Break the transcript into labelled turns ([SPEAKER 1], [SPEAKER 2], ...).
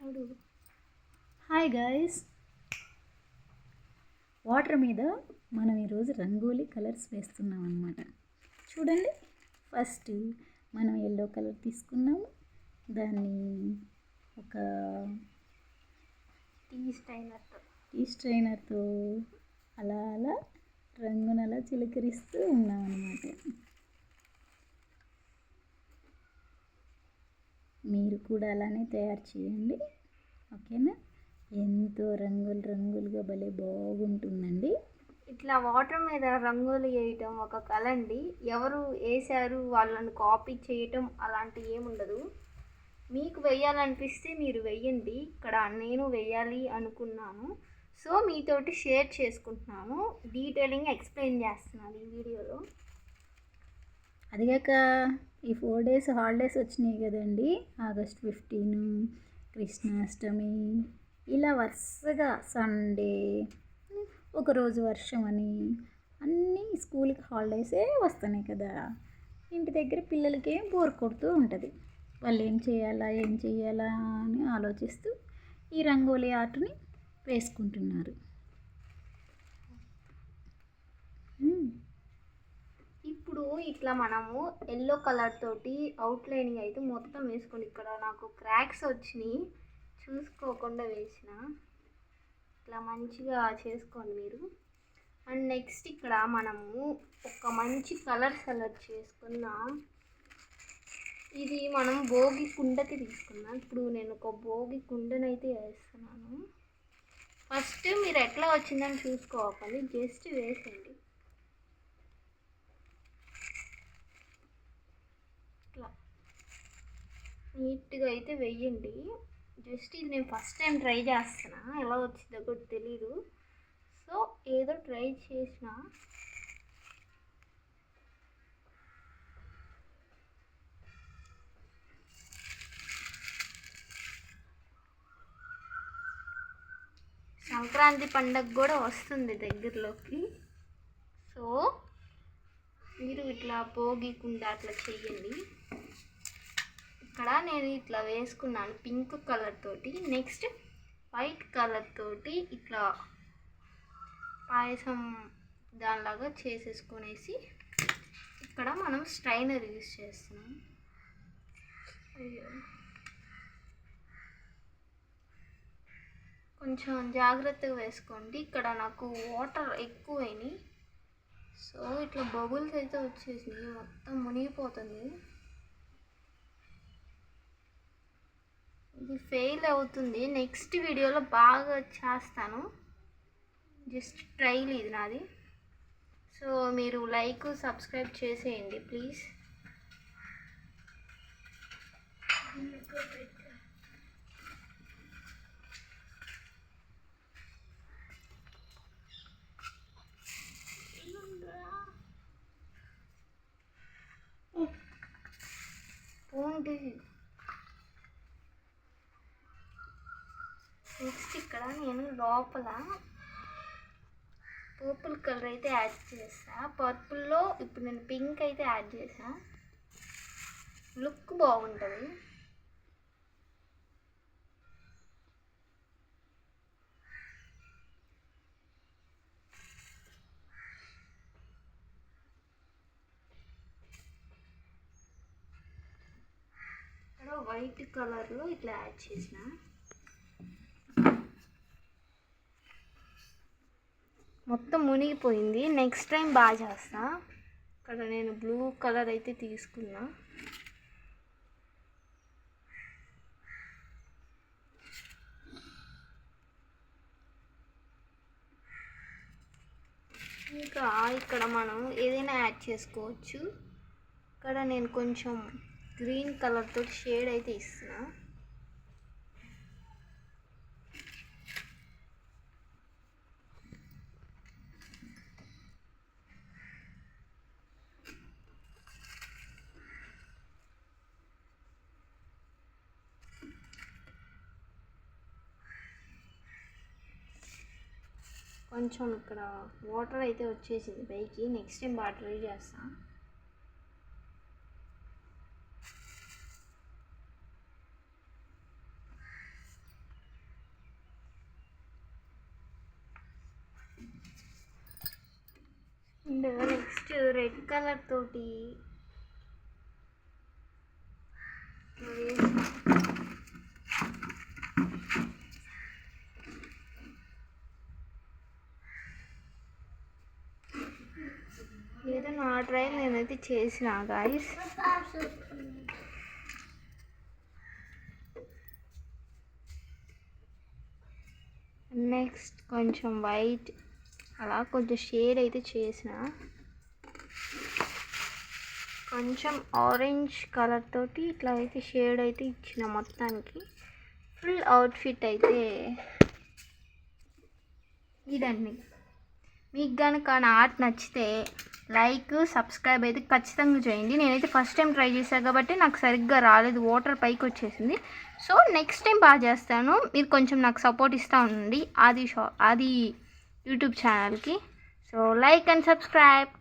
[SPEAKER 1] అడుగు. Hi guys, water మీద మనం ఈరోజు రంగోలీ కలర్స్ వేస్తున్నాం అన్నమాట. చూడండి, ఫస్ట్ మనం ఎల్లో కలర్ తీసుకున్నాము. దాన్ని ఒక టీ స్ట్రైనర్తో అలా అలా రంగును అలా చిలకరిస్తూ ఉన్నాం అన్నమాట. మీరు కూడా అలానే తయారు చేయండి, ఓకేనా? ఎంతో రంగులుగా భలే బాగుంటుందండి.
[SPEAKER 2] ఇట్లా వాటర్ మీద రంగులు వేయటం ఒక కళ అండి. ఎవరు వేశారు వాళ్ళని కాపీ చేయటం అలాంటివి ఏముండదు. మీకు వేయాలనిపిస్తే మీరు వెయ్యండి. ఇక్కడ నేను వేయాలి అనుకున్నాను, సో మీతోటి షేర్ చేసుకుంటున్నాను. డీటెయిలింగ్ ఎక్స్ప్లెయిన్ చేస్తున్నాను ఈ వీడియోలో.
[SPEAKER 1] అదిగాక ఈ 4 days హాలిడేస్ వచ్చినాయి కదండి. August 15, కృష్ణాష్టమి, ఇలా వరుసగా సండే, ఒకరోజు వర్షం అని అన్నీ స్కూల్కి హాలిడేసే వస్తున్నాయి కదా. ఇంటి దగ్గర పిల్లలకి బోర్ కొడుతూ ఉంటుంది. వాళ్ళు ఏం చేయాలా అని ఆలోచిస్తూ ఈ రంగోలీ ఆర్ట్ని వేసుకుంటున్నారు.
[SPEAKER 2] ఇప్పుడు ఇట్లా మనము ఎల్లో కలర్ తోటి అవుట్లైనింగ్ అయితే మొత్తం వేసుకోండి. ఇక్కడ నాకు క్రాక్స్ వచ్చినాయి, చూసుకోకుండా వేసిన. ఇట్లా మంచిగా చేసుకోండి మీరు. అండ్ నెక్స్ట్ ఇక్కడ మనము ఒక మంచి కలర్ సెలెక్ట్ చేసుకుందాం. ఇది మనం భోగి కుండకి తీసుకున్నాం. ఇప్పుడు నేను ఒక భోగి కుండనైతే వేస్తున్నాను. ఫస్ట్ మీరు ఎట్లా వచ్చిందని చూసుకోవాలి, జస్ట్ వేసేయండి. ఇట్లా నీట్గా అయితే వెయ్యండి. జస్ట్ ఇది నేను ఫస్ట్ టైం ట్రై చేస్తున్నా, ఎలా వచ్చిందో కూడా తెలీదు. సో ఏదో ట్రై చేసిన. సంక్రాంతి పండగ కూడా వస్తుంది దగ్గరలోకి. సో మీరు ఇట్లా భోగికుండా అట్లా చెయ్యండి. ఇక్కడ నేను ఇట్లా వేసుకున్నాను పింక్ కలర్ తోటి. నెక్స్ట్ వైట్ కలర్ తోటి ఇట్లా పాయసం దానిలాగా చేసేసుకునేసి ఇక్కడ మనం స్ట్రైనర్ యూజ్ చేస్తున్నాం. కొంచెం జాగ్రత్తగా వేసుకోండి. ఇక్కడ నాకు వాటర్ ఎక్కువైనాయి, సో ఇట్లా బబుల్స్ అయితే వచ్చేసినాయి, మొత్తం మునిగిపోతుంది. ఇది ఫెయిల్ అవుతుంది. నెక్స్ట్ వీడియోలో బాగా చేస్తాను. జస్ట్ ట్రైల్ ఇది నాది. సో మీరు లైక్ సబ్స్క్రైబ్ చేసేయండి ప్లీజ్. నెక్స్ట్ ఇక్కడ నేను లోపల పర్పుల్ కలర్ అయితే యాడ్ చేసా. పర్పుల్లో ఇప్పుడు నేను పింక్ అయితే యాడ్ చేసా, లుక్ బాగుంటుంది. ఇక్కడ వైట్ కలర్లో ఇట్లా యాడ్ చేసిన. మొత్తం మునిగిపోయింది. నెక్స్ట్ టైం బాగా చేస్తా. ఇక్కడ నేను బ్లూ కలర్ అయితే తీసుకున్నా. ఇంకా ఇక్కడ మనం ఏదైనా యాడ్ చేసుకోవచ్చు. ఇక్కడ నేను కొంచెం గ్రీన్ కలర్తో షేడ్ అయితే ఇస్తున్నా. కొంచెం ఇక్కడ వాటర్ అయితే వచ్చేసింది పైకి. నెక్స్ట్ టైం బాగా ట్రై చేస్తాను. కలర్ తోటి ఏదో నా ట్రైల్ నేనైతే చేసిన గాయస్. నెక్స్ట్ కొంచెం వైట్ అలా కొంచెం షేడ్ అయితే చేసిన, కొంచెం ఆరెంజ్ కలర్ తోటి ఇట్లా అయితే షేడ్ అయితే ఇచ్చిన. మొత్తానికి ఫుల్ అవుట్ఫిట్ అయితే ఇదండి. మీకు కనుక నా ఆర్ట్ నచ్చితే లైక్ సబ్స్క్రైబ్ అయితే ఖచ్చితంగా చేయండి. నేనైతే ఫస్ట్ టైం ట్రై చేశాను కాబట్టి నాకు సరిగ్గా రాలేదు, వాటర్ పైకి వచ్చేసింది. సో నెక్స్ట్ టైం బాగా చేస్తాను. మీరు కొంచెం నాకు సపోర్ట్ ఇస్తూ ఉండండి ఆది యూట్యూబ్ ఛానల్కి. So like and subscribe.